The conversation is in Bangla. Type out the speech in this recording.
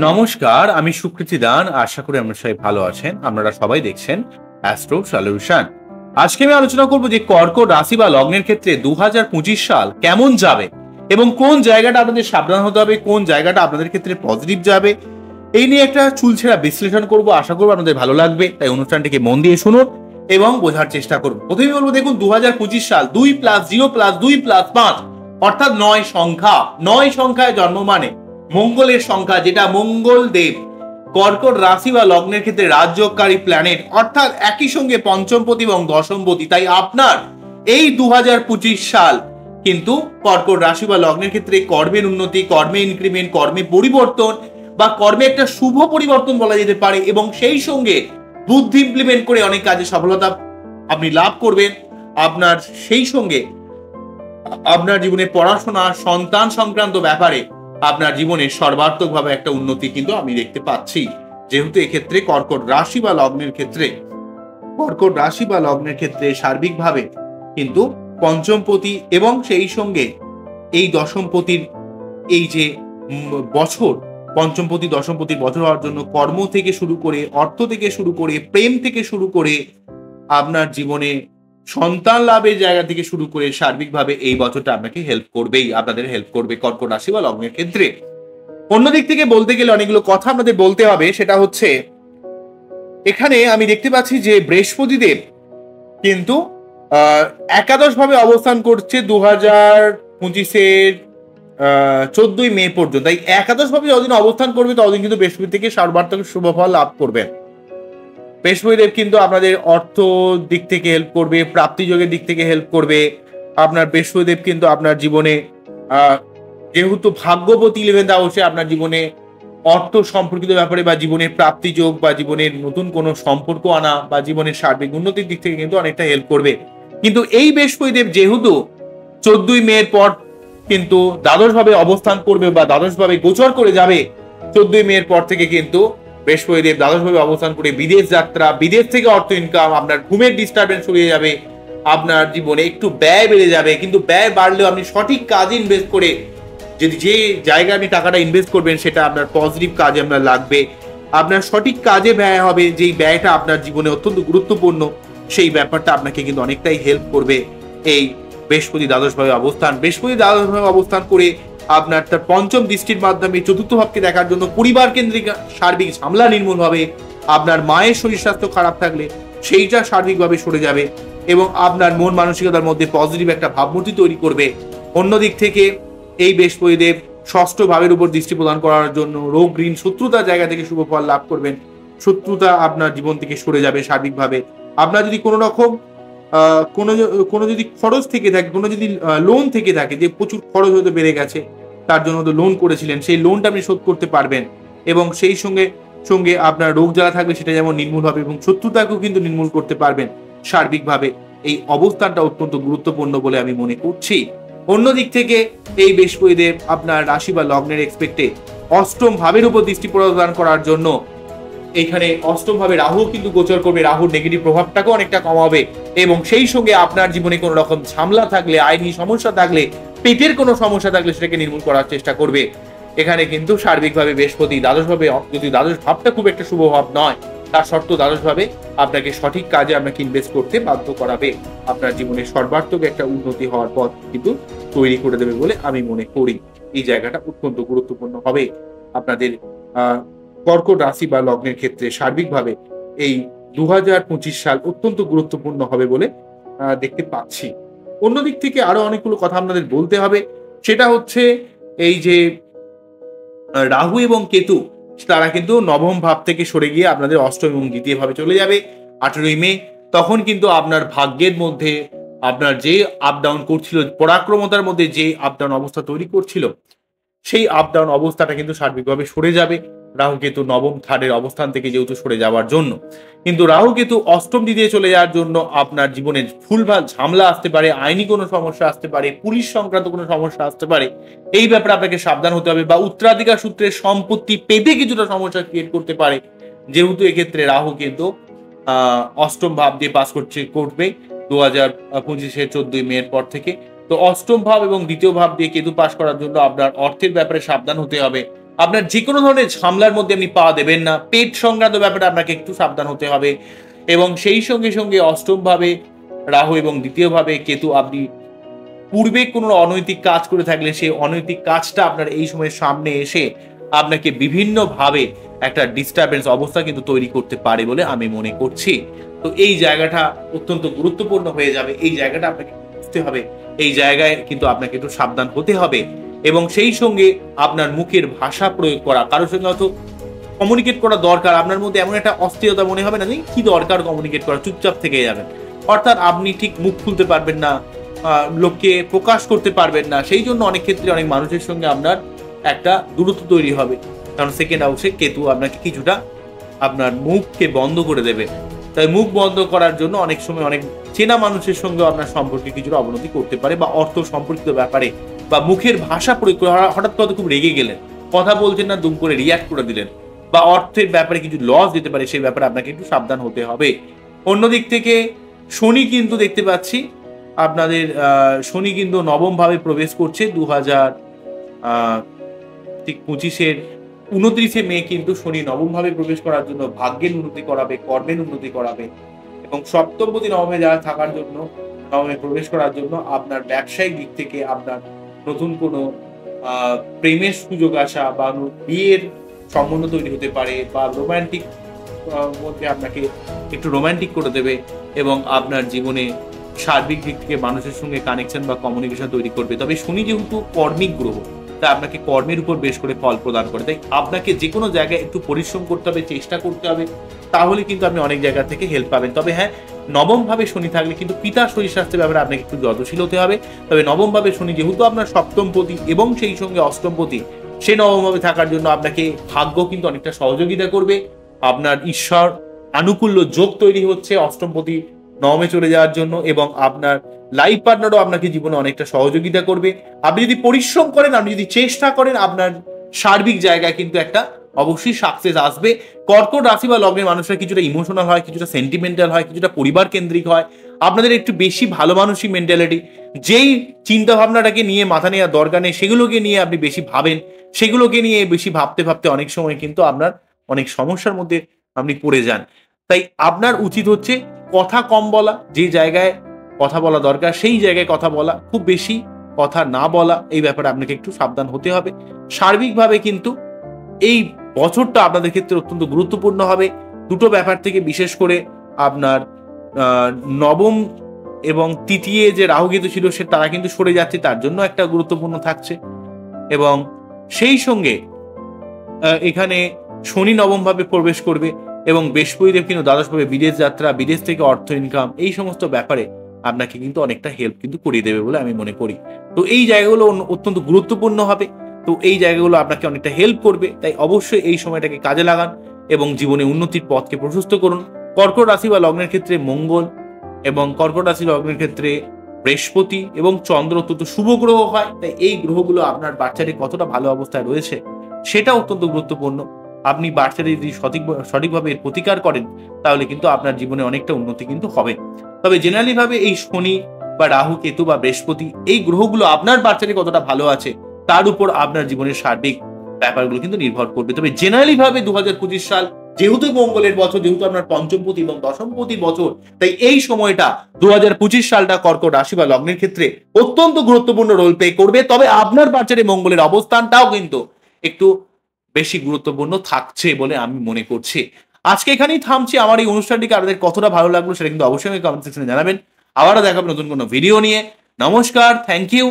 নমস্কার, আমি সুকৃতি দান। আশা করি আপনারা সবাই ভালো আছেন। আপনারা সবাই দেখছেন অ্যাস্ট্রো সলিউশন। আজকে আমি আলোচনা করব যে কর্কট রাশি বা লগ্নের ক্ষেত্রে 2025 সাল কেমন যাবে এবং কোন জায়গাটা আপনাদের সাবধান হতে হবে, কোন জায়গাটা আপনাদের ক্ষেত্রে পজিটিভ যাবে, এই নিয়ে একটা চুলছেড়া বিশ্লেষণ করব। আশা করব আপনাদের ভালো লাগবে, তাই অনুষ্ঠানটিকে মন দিয়ে শুনুন এবং বোঝার চেষ্টা করুন। প্রথমেই বলবো, দেখুন 2025 সাল 2+0+2+5 অর্থাৎ 9 সংখ্যা। 9 সংখ্যায় জন্ম মানে মঙ্গলের সংখ্যা, যেটা মঙ্গল দেব কর্কট রাশি বা লগ্নের ক্ষেত্রে রাজযোগকারী প্ল্যানেট, অর্থাৎ একই সঙ্গে পঞ্চমপতি এবং দশমপতি। তাই আপনার এই 2025 সাল কিন্তু কর্কট রাশি বা লগ্নের ক্ষেত্রে কর্মের উন্নতি, কর্মে ইনক্রিমেন্ট, কর্মে পরিবর্তন বা কর্মে একটা শুভ পরিবর্তন বলা যেতে পারে, এবং সেই সঙ্গে বুদ্ধি ইমপ্লিমেন্ট করে অনেক কাজে সফলতা আপনি লাভ করবেন। আপনার সেই সঙ্গে আপনার জীবনে পড়াশোনা, সন্তান সংক্রান্ত ব্যাপারে আপনার জীবনে সর্বাত্মকভাবে একটা উন্নতি কিন্তু আমি দেখতে পাচ্ছি। যেহেতু এক্ষেত্রে কর্কট রাশি বা লগ্নের ক্ষেত্রে সার্বিকভাবে কিন্তু পঞ্চমপতি এবং সেই সঙ্গে এই দশমপতির এই যে বছর, পঞ্চমপতি দশমপতির বছর হওয়ার জন্য কর্ম থেকে শুরু করে, অর্থ থেকে শুরু করে, প্রেম থেকে শুরু করে, আপনার জীবনে সন্তান লাভের জায়গা থেকে শুরু করে সার্বিকভাবে এই বছরটা আপনাকে আপনাদের হেল্প করবে কর্কট রাশি বা লগ্নের ক্ষেত্রে। অন্যদিক থেকে বলতে গেলে অনেকগুলো কথা আপনাদের বলতে হবে। সেটা হচ্ছে, এখানে আমি দেখতে পাচ্ছি যে বৃহস্পতি দেব কিন্তু একাদশ ভাবে অবস্থান করছে 2025-এর 14ই মে পর্যন্ত। তাই একাদশ ভাবে যতদিন অবস্থান করবে ততদিন কিন্তু বৃহস্পতি থেকে সর্বাত্মক শুভ ফল লাভ করবেন। বৃহস্পতিদেব কিন্তু আপনাদের অর্থ দিক থেকে হেল্প করবে, প্রাপ্তি যোগের দিক থেকে হেল্প করবে। আপনার বৃহস্পতিদেব কিন্তু আপনার জীবনে যেহেতু ভাগ্যবতী 11th হাউসে, আপনার জীবনে অর্থ সম্পর্কিত ব্যাপারে বা জীবনের প্রাপ্তি যোগ বা জীবনের নতুন কোনো সম্পর্ক আনা বা জীবনের সার্বিক উন্নতির দিক থেকে কিন্তু অনেকটা হেল্প করবে। কিন্তু এই বৃহস্পতিদেব যেহেতু 14ই মে পর কিন্তু দ্বাদশ ভাবে অবস্থান করবে বা দ্বাদশ ভাবে গোচর করে যাবে, 14ই মে পর থেকে কিন্তু বৃহস্পতিদেব দ্বাদশ ভাবে অবস্থান করে বিদেশ যাত্রা, বিদেশ থেকে অর্থ ইনকাম, আপনার ঘুমের ডিস্টারবেন্স হয়ে যাবে, আপনার জীবনে একটু ব্যয় বেড়ে যাবে। কিন্তু ব্যয় বাড়লেও আপনি সঠিক কাজে ইনভেস্ট করে, যদি যে জায়গায় আপনি টাকাটা ইনভেস্ট করবেন সেটা আপনার পজিটিভ কাজে আপনার লাগবে, আপনার সঠিক কাজে ব্যয় হবে, যেই ব্যয়টা আপনার জীবনে অত্যন্ত গুরুত্বপূর্ণ, সেই ব্যাপারটা আপনাকে কিন্তু অনেকটাই হেল্প করবে এই বৃহস্পতি দ্বাদশ ভাবে অবস্থান। বৃহস্পতি দ্বাদশ ভাবে অবস্থান করে আপনার তার পঞ্চম দৃষ্টির মাধ্যমে চতুর্থ ভাবকে দেখার জন্য পরিবার কেন্দ্রিক সার্বিক ঝামেলা নির্মূল হবে। আপনার মায়ের শরীর স্বাস্থ্য খারাপ থাকলে সেইটা সার্বিকভাবে সরে যাবে এবং আপনার মন মানসিকতার মধ্যে পজিটিভ একটা ভাবমূর্তি তৈরি করবে। অন্যদিক থেকে এই বৃহস্পতিদেব ষষ্ঠ ভাবের উপর দৃষ্টি প্রদান করার জন্য রোগ, ঋণ, শত্রুতার জায়গা থেকে শুভ ফল লাভ করবেন। শত্রুতা আপনার জীবন থেকে সরে যাবে সার্বিকভাবে। আপনার যদি কোনো রকম কোনো যদি খরচ থেকে থাকে, কোনো যদি লোন থেকে থাকে, যে প্রচুর খরচ হতে বেড়ে গেছে, তার জন্য তো লোন করেছিলেন, সেই লোনটা আপনি শোধ করতে পারবেন এবং সেই সঙ্গে সঙ্গে আপনার রোগ জ্বালা থাকলে সেটা যেমন নির্মূল হবে এবং শত্রুতাকেও কিন্তু নির্মূল করতে পারবেন সার্বিকভাবে। এই অবস্থানটা অত্যন্ত গুরুত্বপূর্ণ বলে আমি মনে করছি। অন্যদিক থেকে এই বৃহস্পতিদেব আপনার রাশি বা লগ্নের এক্সপেক্টে অষ্টম ভাবের উপর দৃষ্টি প্রদান করার জন্য এখানে অষ্টম ভাবে রাহু কিন্তু গোচর করবে। রাহুর নেগেটিভ প্রভাবটাকেও অনেকটা কমাবে এবং সেই সঙ্গে আপনার জীবনে কোনো রকম ঝামেলা থাকলে, আইনি সমস্যা থাকলে, পেটের কোনো সমস্যা থাকলে সেটাকে নির্মূল করার চেষ্টা করবে। এখানে কিন্তু সার্বিকভাবে বৃহস্পতি দ্বাদশ ভাবে, যদি দ্বাদশ ভাবটা খুব একটা শুভ ভাব নয়, তার সত্ত্বেও দ্বাদশ ভাবে আপনাকে সঠিক কাজে আপনাকে ইনভেস্ট করতে বাধ্য করাবে। আপনার জীবনে সর্বাত্মক একটা উন্নতি হওয়ার পথ কিন্তু তৈরি করে দেবে বলে আমি মনে করি। এই জায়গাটা অত্যন্ত গুরুত্বপূর্ণ হবে আপনাদের কর্কট রাশি বা লগ্নের ক্ষেত্রে। সার্বিকভাবে এই 2025 সাল অত্যন্ত গুরুত্বপূর্ণ হবে বলে দেখতে পাচ্ছি। অন্যদিক থেকে আরো অনেকগুলো কথা আপনাদের বলতে হবে। সেটা হচ্ছে, এই যে রাহু এবং কেতু, তারা কিন্তু নবম ভাব থেকে সরে গিয়ে আপনাদের অষ্টম এবং দ্বিতীয় ভাবে চলে যাবে 18ই মে। তখন কিন্তু আপনার ভাগ্যের মধ্যে আপনার যে আপ ডাউন করছিল, পরাক্রমতার মধ্যে যে আপ ডাউন অবস্থা তৈরি করছিল, সেই আপ ডাউন অবস্থাটা কিন্তু সার্বিকভাবে সরে যাবে রাহু কেতু নবম থার্ডের অবস্থান থেকে যেহেতু সরে যাওয়ার জন্য। কিন্তু রাহু কেতু অষ্টম দ্বিতীয় চলে যাওয়ার জন্য আপনার জীবনে ভুলভাল ঝামেলা আসতে পারে, আইনি কোনো সমস্যা আসতে পারে, পুলিশ সংক্রান্ত কোনো সমস্যা আসতে পারে। এই ব্যাপারে আপনাকে সাবধান হতে হবে, বা উত্তরাধিকার সূত্রে সম্পত্তি পেতে কিছুটা সমস্যা ক্রিয়েট করতে পারে, যেহেতু এক্ষেত্রে রাহু কিন্তু অষ্টম ভাব দিয়ে পাস করবে 2025-এর 14ই মে পর থেকে। তো অষ্টম ভাব এবং দ্বিতীয় ভাব দিয়ে কেতু পাস করার জন্য আপনার অর্থের ব্যাপারে সাবধান হতে হবে। আপনার যে কোনো ধরনের ঝামেলার মধ্যে আপনি পা দেবেন না। পেট সংক্রান্ত ব্যাপারে আপনাকে একটু সাবধান হতে হবে। এবং সেই সঙ্গে সঙ্গে অষ্টম ভাবে রাহু এবং দ্বিতীয় ভাবে কেতু, আপনি পূর্বে কোনো অনৈতিক কাজ করে থাকলে সেই অনৈতিক কাজটা আপনার এই সময় সামনে এসে আপনাকে বিভিন্নভাবে একটা ডিস্টারবেন্স অবস্থা কিন্তু তৈরি করতে পারে বলে আমি মনে করছি। তো এই জায়গাটা অত্যন্ত গুরুত্বপূর্ণ হয়ে যাবে। এই জায়গাটা আপনাকে বুঝতে হবে, এই জায়গায় কিন্তু আপনাকে একটু সাবধান হতে হবে। এবং সেই সঙ্গে আপনার মুখের ভাষা প্রয়োগ করা, কারোর সঙ্গে হয়তো কমিউনিকেট করা দরকার, আপনার মধ্যে এমন একটা অস্থিরতা মনে হবে না যে কি দরকার কমিউনিকেট করা, চুপচাপ থেকে যাবেন। অর্থাৎ আপনি ঠিক মুখ খুলতে পারবেন না, লোককে প্রকাশ করতে পারবেন না। সেই জন্য অনেক ক্ষেত্রে অনেক মানুষের সঙ্গে আপনার একটা দূরত্ব তৈরি হবে, কারণ সেকেন্ড হাউসে কেতু আপনাকে কিছুটা আপনার মুখকে বন্ধ করে দেবে। তাই মুখ বন্ধ করার জন্য অনেক সময় অনেক চেনা মানুষের সঙ্গে আপনার সম্পর্কে কিছুটা অবনতি করতে পারে, বা অর্থ সম্পর্কিত ব্যাপারে বা মুখের ভাষা প্রয়োগ করে হঠাৎ কথা খুব রেগে গেলেন, কথা বলছেন না, দুম করে রিয়াক্ট করে দিলেন, বা অর্থের ব্যাপারে কিছু লস দিতে পারে, সেই ব্যাপারে আপনাকে একটু সাবধান হতে হবে। অন্যদিক থেকে শনি কিন্তু দেখতে পাচ্ছি আপনাদের শনি কিন্তু নবম ভাবে প্রবেশ করছে 2025-এর 29 মে কিন্তু শনি নবম ভাবে প্রবেশ করার জন্য ভাগ্যের উন্নতি করাবে, কর্মের উন্নতি করাবে। এবং সপ্তমপতি নবমে যারা থাকার জন্য, নবমে প্রবেশ করার জন্য আপনার ব্যবসায়িক দিক থেকে আপনার নতুন কোনো প্রেমের সুযোগ আসা বা বিয়ের সম্বন্ধ তৈরি হতে পারে, বা রোমান্টিক মধ্যে আপনাকে একটু রোমান্টিক করে দেবে। এবং আপনার জীবনে সার্বিক দিক থেকে মানুষের সঙ্গে কানেকশন বা কমিউনিকেশন তৈরি করবে। তবে শনি যেহেতু কর্মিক গ্রহ, তাই আপনাকে কর্মের উপর বেশ করে ফল প্রদান করে, তাই আপনাকে যে কোনো জায়গায় একটু পরিশ্রম করতে হবে, চেষ্টা করতে হবে, তাহলে কিন্তু আপনি অনেক জায়গা থেকে হেল্প পাবেন। তবে হ্যাঁ, নবম ভাবে শনি থাকলে কিন্তু পিতার শরীর স্বাস্থ্যের ব্যাপারে আপনাকে একটু যত্নশীল হতে হবে। তবে নবম ভাবে শনি যেহেতু আপনার সপ্তমপতি এবং সেই সঙ্গে অষ্টমপতি, সেই নবম ভাবে থাকার জন্য আপনাকে ভাগ্য কিন্তু অনেকটা সহযোগিতা করবে। আপনার ঈশ্বর আনুকূল্য যোগ তৈরি হচ্ছে অষ্টমপতি নবমে চলে যাওয়ার জন্য, এবং আপনার লাইফ পার্টনারও আপনাকে জীবনে অনেকটা সহযোগিতা করবে। আপনি যদি পরিশ্রম করেন, আপনি যদি চেষ্টা করেন, আপনার সার্বিক জায়গায় কিন্তু একটা অবশ্যই সাকসেস আসবে। কর্কট রাশি বা লগ্নের মানুষরা কিছুটা ইমোশনাল হয়, কিছুটা সেন্টিমেন্টাল হয়, কিছুটা পরিবার কেন্দ্রিক হয়। আপনাদের একটু বেশি ভালো মানুষই মেন্টালিটি, যেই চিন্তা ভাবনাটাকে নিয়ে মাথা নেওয়ার দরকার নেই সেগুলোকে নিয়ে আপনি বেশি ভাবেন, সেগুলোকে নিয়ে বেশি ভাবতে ভাবতে অনেক সময় কিন্তু আপনার অনেক সমস্যার মধ্যে আপনি পড়ে যান। তাই আপনার উচিত হচ্ছে কথা কম বলা, যে জায়গায় কথা বলা দরকার সেই জায়গায় কথা বলা, খুব বেশি কথা না বলা, এই ব্যাপারে আপনাকে একটু সাবধান হতে হবে। সার্বিকভাবে কিন্তু এই বছরটা আপনাদের ক্ষেত্রে অত্যন্ত গুরুত্বপূর্ণ হবে। দুটো ব্যাপার থেকে, বিশেষ করে আপনার নবম এবং তৃতীয় যে রাহুকেতু ছিল সে তারা কিন্তু সরে যাচ্ছে, তার জন্য একটা গুরুত্বপূর্ণ থাকছে। এবং সেই সঙ্গে এখানে শনি নবম ভাবে প্রবেশ করবে, এবং বৃহস্পতিদেব কিন্তু দ্বাদশ ভাবে বিদেশ যাত্রা, বিদেশ থেকে অর্থ ইনকাম, এই সমস্ত ব্যাপারে আপনাকে কিন্তু অনেকটা হেল্প কিন্তু করিয়ে দেবে বলে আমি মনে করি। তো এই জায়গাগুলো অত্যন্ত গুরুত্বপূর্ণ হবে, তো এই জায়গাগুলো আপনাকে অনেকটা হেল্প করবে। তাই অবশ্যই এই সময়টাকে কাজে লাগান এবং জীবনে উন্নতির পথকে প্রশস্ত করুন। কর্কট রাশি বা লগ্নের ক্ষেত্রে মঙ্গল এবং কর্কট রাশি লগ্নের ক্ষেত্রে বৃহস্পতি এবং চন্দ্র অত্যন্ত শুভ গ্রহ হয়। তাই এই গ্রহগুলো আপনার বাচ্চাটি কতটা ভালো অবস্থায় রয়েছে সেটা অত্যন্ত গুরুত্বপূর্ণ। আপনি বাচ্চাটি যদি সঠিকভাবে এর প্রতিকার করেন, তাহলে কিন্তু আপনার জীবনে অনেকটা উন্নতি কিন্তু হবে। তবে জেনারেলি ভাবে এই শনি বা রাহু, কেতু বা বৃহস্পতি, এই গ্রহগুলো আপনার বাচ্চাটি কতটা ভালো আছে তার উপর আপনার জীবনের সার্বিক ব্যাপারগুলো কিন্তু নির্ভর করবে। তবে জেনারেলি ভাবে 2025 সাল যেহেতু মঙ্গলের বছর, যেহেতু আপনার পঞ্চমপতি এবং দশমপতির বছর, তাই এই সময়টা 2025 সালটা কর্কট রাশি বা লগ্নের ক্ষেত্রে অত্যন্ত গুরুত্বপূর্ণ রোল প্লে করবে। তবে আপনার বাচ্চাটি মঙ্গলের অবস্থানটাও কিন্তু একটু বেশি গুরুত্বপূর্ণ থাকছে বলে আমি মনে করছি। আজকে এখানেই থামছি। আমার এই অনুষ্ঠানটিকে আপনাদের কতটা ভালো লাগলো সেটা কিন্তু অবশ্যই কমেন্ট সেকশনে জানাবেন। আবারও দেখাবো নতুন কোনো ভিডিও নিয়ে। নমস্কার, থ্যাংক ইউ।